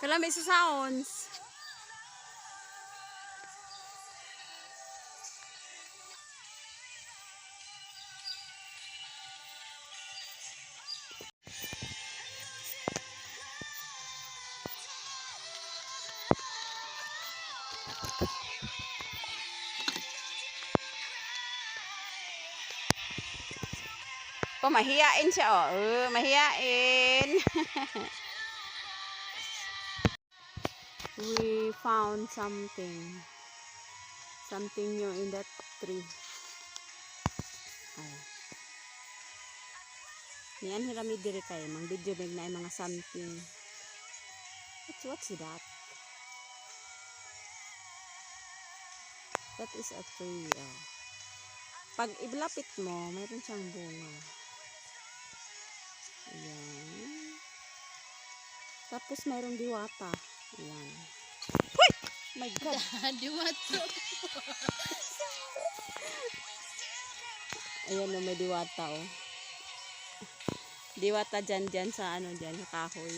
Kalami sa sounds. Oh, mahiyain siya, oh. Mahiyain. We found something new in that tree. Ay. Niyan hirami diri kay mang video na mga something. What's that? That is a tree. Oh. Pag iblapit mo, mayroon siyang bunga. Ayan. Tapos mayroong diwata. Ayan. Uy! My God! Diwata. Ayan o, may diwata oh. Diwata dyan sa ano dyan, sa kahoy.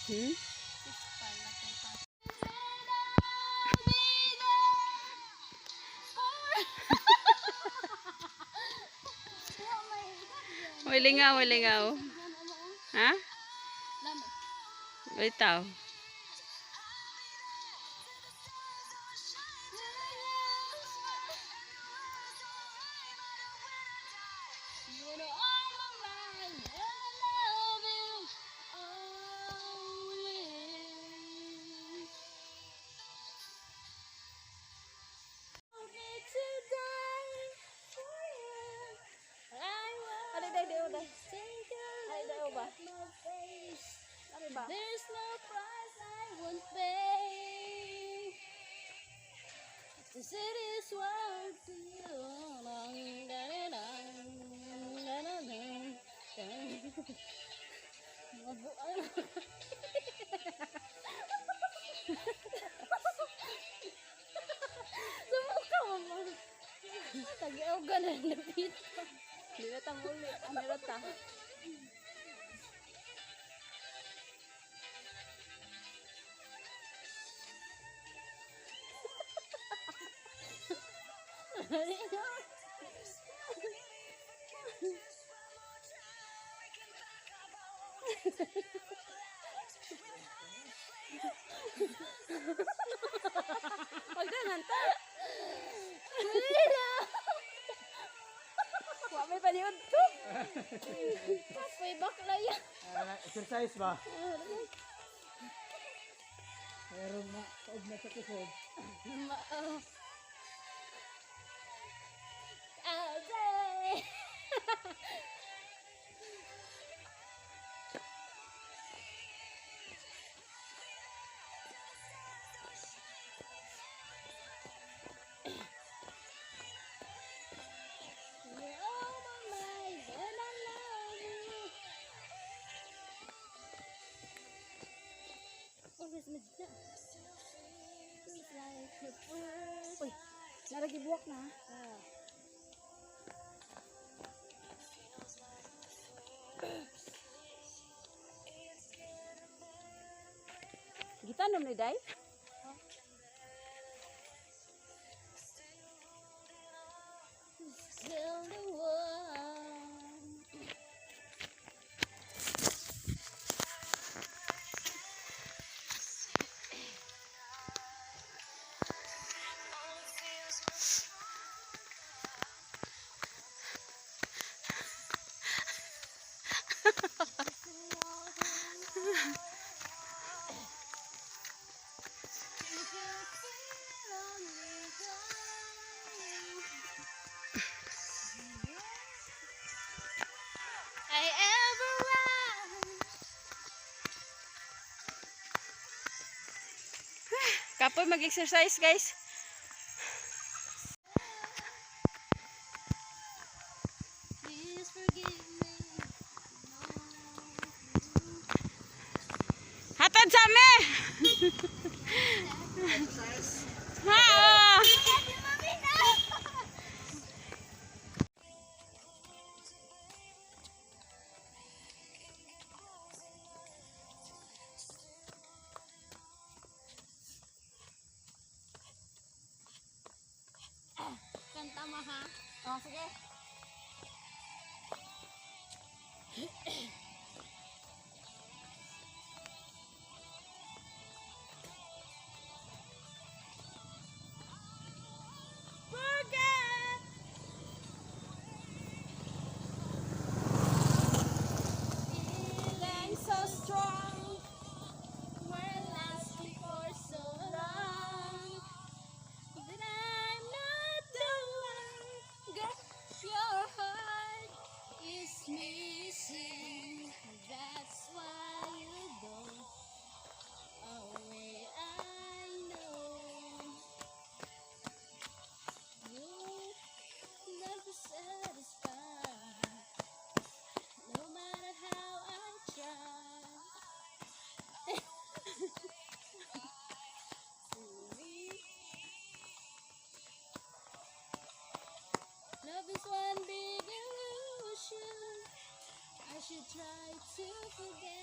Hmm? Wilingaw. Ha? Bitaw. There's no price I won't pay. The city's worth to you. Sumuka mo. Tagi-oga na napito. Hindi na tamuli. Ano na ta? Pagdanan ta. Wa may paliod to. Kapoy bakla yan. Exercise ba? Meron na kaog na sa kusod. Uy, naragi buwak na. Kita nom ni day? Still the world. Apoy mag-exercise, guys. Please forgive me. Hatod sa me. Ha. Kanta mo ha? Oh, sige. Forget. Feeling so strong. We're lasting for so long. That I'm not the one. Girl, your heart is missing. That's why you go away. I know you never satisfied. No matter how I try. Love is one big illusion. I should try to forget.